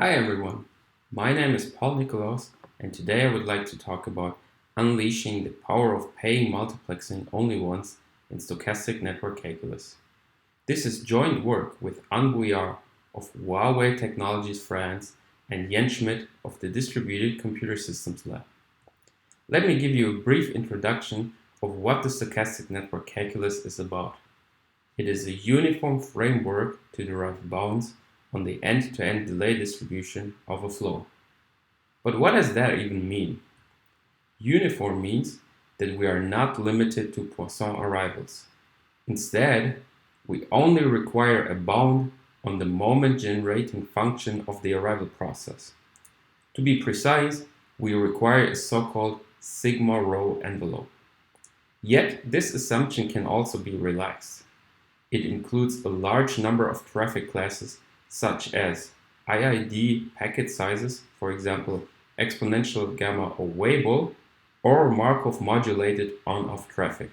Hi everyone, my name is Paul Nikolaus, and today I would like to talk about unleashing the power of paying multiplexing only once in stochastic network calculus. This is joint work with Anne Bouillard of Huawei Technologies France and Jens Schmidt of the Distributed Computer Systems Lab. Let me give you a brief introduction of what the stochastic network calculus is about. It is a uniform framework to derive bounds on the end-to-end delay distribution of a flow. But what does that even mean? Uniform means that we are not limited to Poisson arrivals. Instead, we only require a bound on the moment-generating function of the arrival process. To be precise, we require a so-called sigma rho envelope. Yet, this assumption can also be relaxed. It includes a large number of traffic classes such as IID packet sizes, for example, exponential gamma or Weibull, or Markov modulated on-off traffic.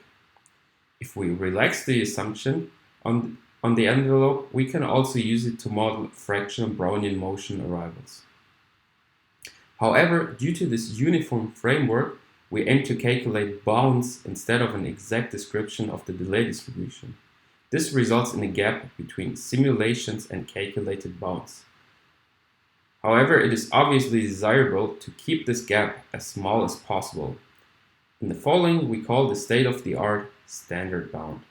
If we relax the assumption on the envelope, we can also use it to model fractional Brownian motion arrivals. However, due to this uniform framework, we aim to calculate bounds instead of an exact description of the delay distribution. This results in a gap between simulations and calculated bounds. However, it is obviously desirable to keep this gap as small as possible. In the following, we call the state-of-the-art standard bound.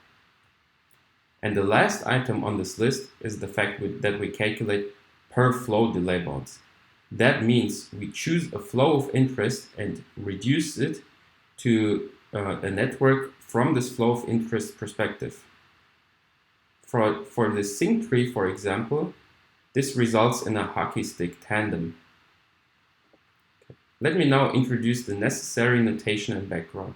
And the last item on this list is the fact that we calculate per flow delay bounds. That means we choose a flow of interest and reduce it to a network from this flow of interest perspective. For the sync tree, for example, this results in a hockey stick tandem. Let me now introduce the necessary notation and background.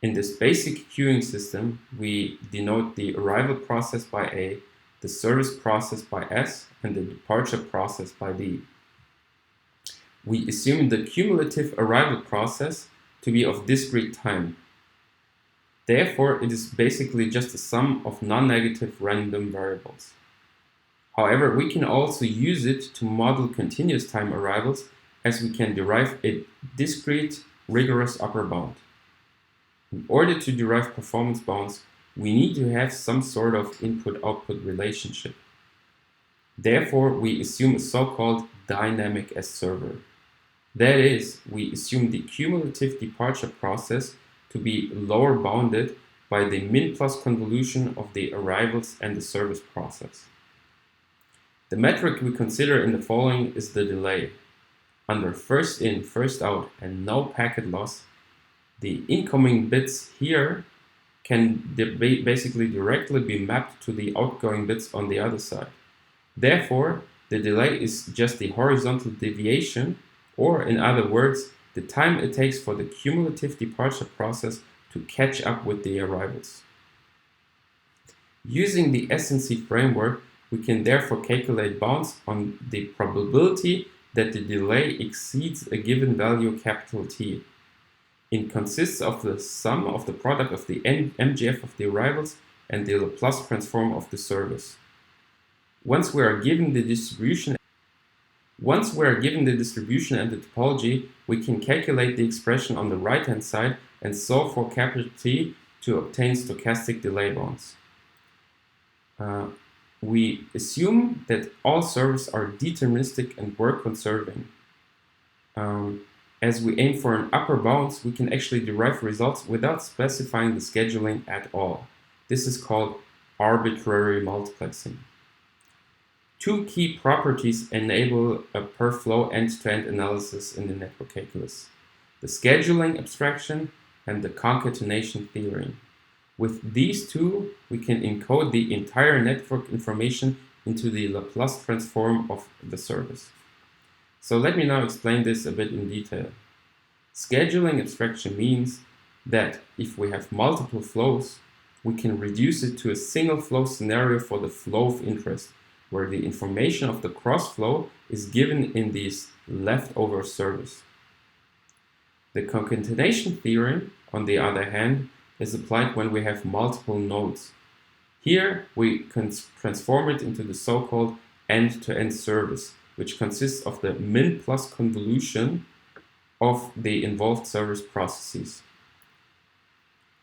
In this basic queuing system, we denote the arrival process by A, the service process by S, and the departure process by D. We assume the cumulative arrival process to be of discrete time. Therefore, it is basically just a sum of non-negative random variables. However, we can also use it to model continuous time arrivals, as we can derive a discrete, rigorous upper bound. In order to derive performance bounds, we need to have some sort of input-output relationship. Therefore, we assume a so-called dynamic S-server. That is, we assume the cumulative departure process to be lower bounded by the min-plus convolution of the arrivals and the service process. The metric we consider in the following is the delay. Under first in, first out, and no packet loss, the incoming bits here can basically directly be mapped to the outgoing bits on the other side. Therefore, the delay is just the horizontal deviation, or in other words, the time it takes for the cumulative departure process to catch up with the arrivals. Using the SNC framework, we can therefore calculate bounds on the probability that the delay exceeds a given value capital T. It consists of the sum of the product of the MGF of the arrivals and the Laplace transform of the service. Once we are given the distribution and the topology, we can calculate the expression on the right-hand side and solve for capital T to obtain stochastic delay bounds. We assume that all servers are deterministic and work conserving. As we aim for an upper bounds, we can actually derive results without specifying the scheduling at all. This is called arbitrary multiplexing. Two key properties enable a per-flow end-to-end analysis in the network calculus: the scheduling abstraction and the concatenation theorem. With these two, we can encode the entire network information into the Laplace transform of the service. So let me now explain this a bit in detail. Scheduling abstraction means that if we have multiple flows, we can reduce it to a single flow scenario for the flow of interest, where the information of the cross-flow is given in this leftover service. The concatenation theorem, on the other hand, is applied when we have multiple nodes. Here, we can transform it into the so-called end-to-end service, which consists of the min plus convolution of the involved service processes.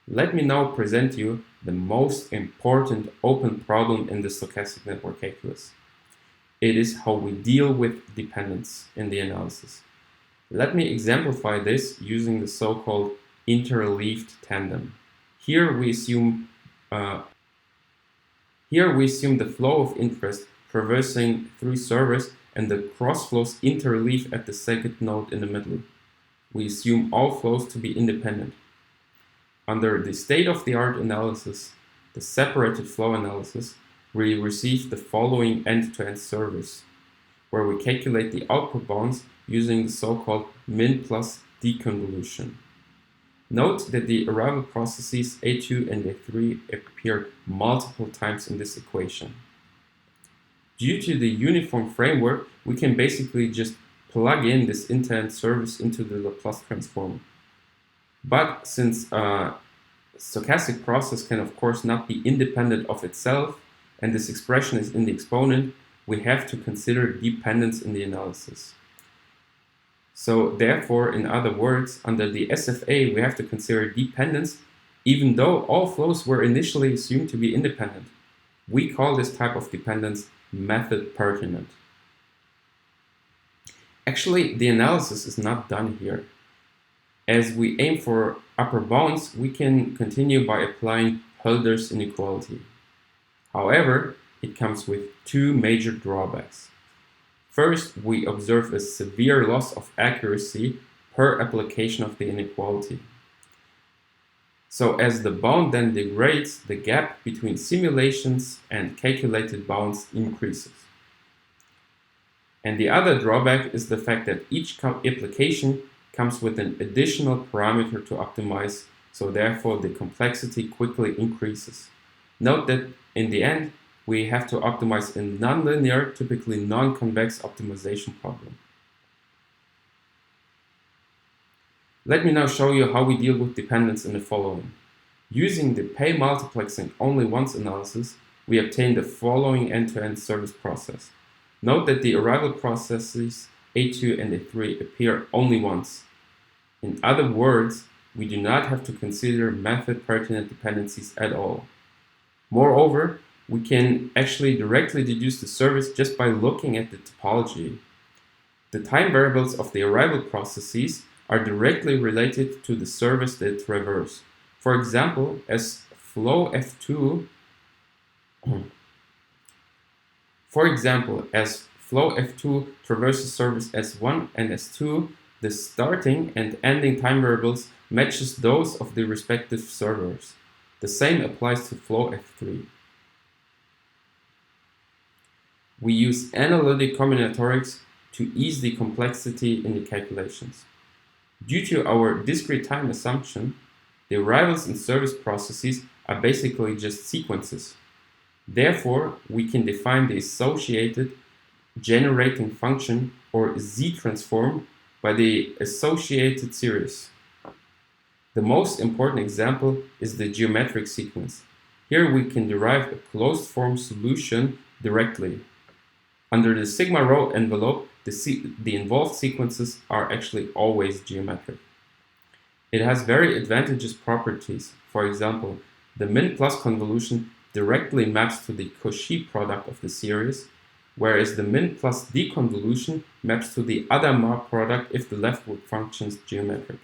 Let me now present you the most important open problem in the stochastic network calculus. It is how we deal with dependence in the analysis. Let me exemplify this using the so-called interleaved tandem. Here we assume the flow of interest traversing three servers and the cross flows interleave at the second node in the middle. We assume all flows to be independent. Under the state-of-the-art analysis, the separated flow analysis, we receive the following end-to-end service, where we calculate the output bounds using the so-called min plus deconvolution. Note that the arrival processes A2 and A3 appear multiple times in this equation. Due to the uniform framework, we can basically just plug in this end-to-end service into the Laplace transform. But since a stochastic process can of course not be independent of itself, and this expression is in the exponent, we have to consider dependence in the analysis. So therefore, in other words, under the SFA, we have to consider dependence even though all flows were initially assumed to be independent. We call this type of dependence method pertinent. Actually, the analysis is not done here. As we aim for upper bounds, we can continue by applying Hölder's inequality. However, it comes with two major drawbacks. First, we observe a severe loss of accuracy per application of the inequality. So as the bound then degrades, the gap between simulations and calculated bounds increases. And the other drawback is the fact that each application comes with an additional parameter to optimize, so therefore the complexity quickly increases. Note that in the end, we have to optimize a nonlinear, typically non-convex optimization problem. Let me now show you how we deal with dependence in the following. Using the pay multiplexing only once analysis, we obtain the following end-to-end service process. Note that the arrival processes A2 and A3 appear only once. In other words, we do not have to consider method-pertinent dependencies at all. Moreover, we can actually directly deduce the service just by looking at the topology. The time variables of the arrival processes are directly related to the service they traverse. For example, as flow F2 traverses service S1 and S2, the starting and ending time variables matches those of the respective servers. The same applies to flow F3. We use analytic combinatorics to ease the complexity in the calculations. Due to our discrete time assumption, the arrivals and service processes are basically just sequences. Therefore, we can define the associated generating function or z-transform by the associated series. The most important example is the geometric sequence. Here we can derive a closed-form solution directly. Under the sigma rho envelope, the involved sequences are actually always geometric. It has very advantageous properties. For example, the min plus convolution directly maps to the Cauchy product of the series, whereas the min plus deconvolution maps to the Adama product if the leftward function is geometric.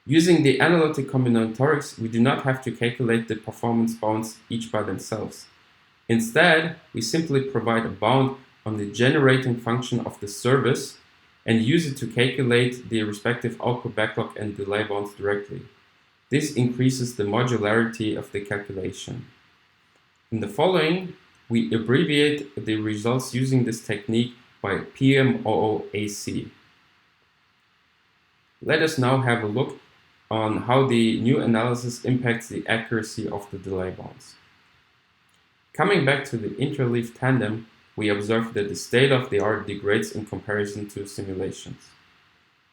Using the analytic combinatorics, we do not have to calculate the performance bounds each by themselves. Instead, we simply provide a bound on the generating function of the service and use it to calculate the respective output backlog and delay bounds directly. This increases the modularity of the calculation. In the following, we abbreviate the results using this technique by PMOOAC. Let us now have a look on how the new analysis impacts the accuracy of the delay bounds. Coming back to the interleaved tandem, we observe that the state-of-the-art degrades in comparison to simulations.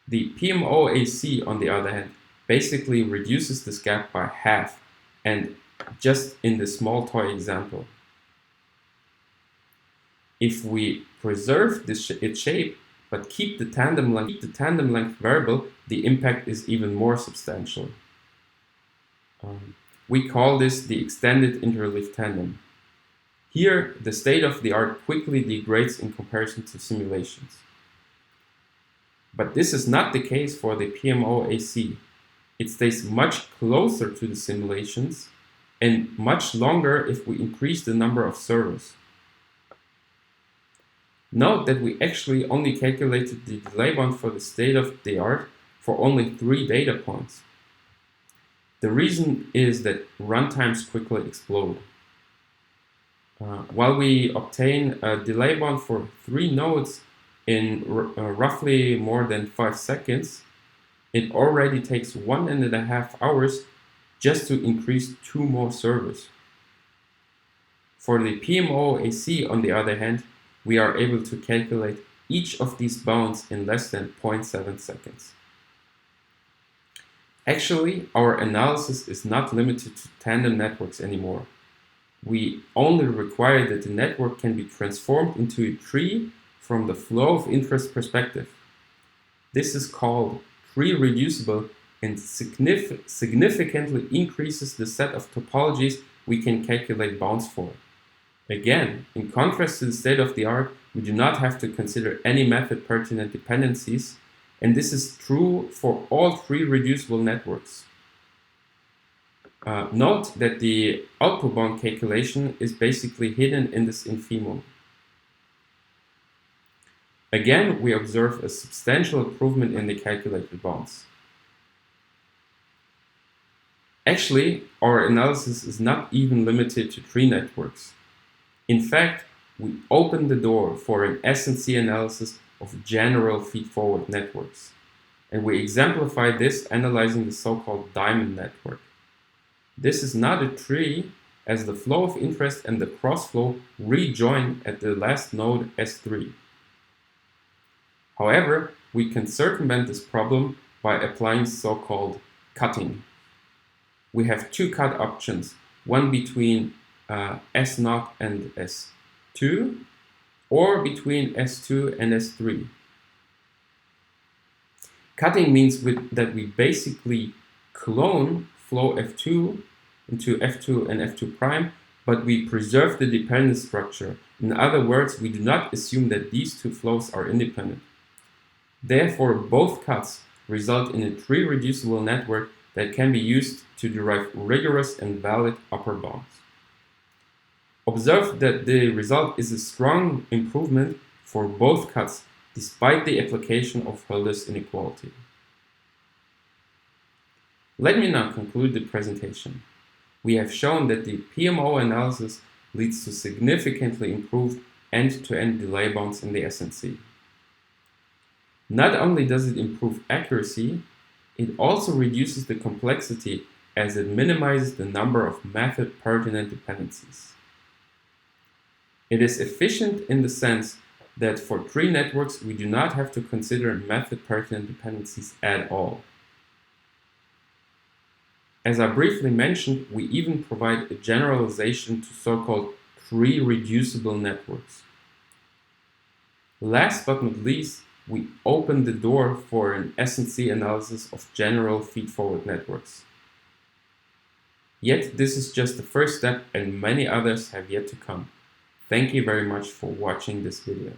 The PMOAC, on the other hand, basically reduces this gap by half, and just in the small toy example. If we preserve its shape but keep the tandem length variable, the impact is even more substantial. We call this the extended interleaved tandem. Here, the state of the art quickly degrades in comparison to simulations. But this is not the case for the PMO-AC. It stays much closer to the simulations and much longer if we increase the number of servers. Note that we actually only calculated the delay bound for the state of the art for only 3 data points. The reason is that runtimes quickly explode. While we obtain a delay bound for 3 nodes in roughly more than 5 seconds, it already takes 1.5 hours just to increase 2 more servers. For the PMO-AC, on the other hand, we are able to calculate each of these bounds in less than 0.7 seconds. Actually, our analysis is not limited to tandem networks anymore. We only require that the network can be transformed into a tree from the flow of interest perspective. This is called tree reducible and significantly increases the set of topologies we can calculate bounds for. Again, in contrast to the state of the art, we do not have to consider any method pertinent dependencies, and this is true for all tree reducible networks. Note that the output bound calculation is basically hidden in this infimum. Again, we observe a substantial improvement in the calculated bounds. Actually, our analysis is not even limited to tree networks. In fact, we open the door for an S&C analysis of general feedforward networks, and we exemplify this analyzing the so-called diamond network. This is not a tree, as the flow of interest and the crossflow rejoin at the last node S3. However, we can circumvent this problem by applying so-called cutting. We have 2 cut options, one between S0 and S2, or between S2 and S3. Cutting means that we basically clone flow F2 into F2 and F2 prime, but we preserve the dependent structure. In other words, we do not assume that these 2 flows are independent. Therefore, both cuts result in a tree reducible network that can be used to derive rigorous and valid upper bounds. Observe that the result is a strong improvement for both cuts, despite the application of Hölder's inequality. Let me now conclude the presentation. We have shown that the PMO analysis leads to significantly improved end-to-end delay bounds in the S&C. Not only does it improve accuracy, it also reduces the complexity as it minimizes the number of method-pertinent dependencies. It is efficient in the sense that for tree networks we do not have to consider method-pertinent dependencies at all. As I briefly mentioned, we even provide a generalization to so-called tree-reducible networks. Last but not least, we open the door for an S&C analysis of general feedforward networks. Yet this is just the first step and many others have yet to come. Thank you very much for watching this video.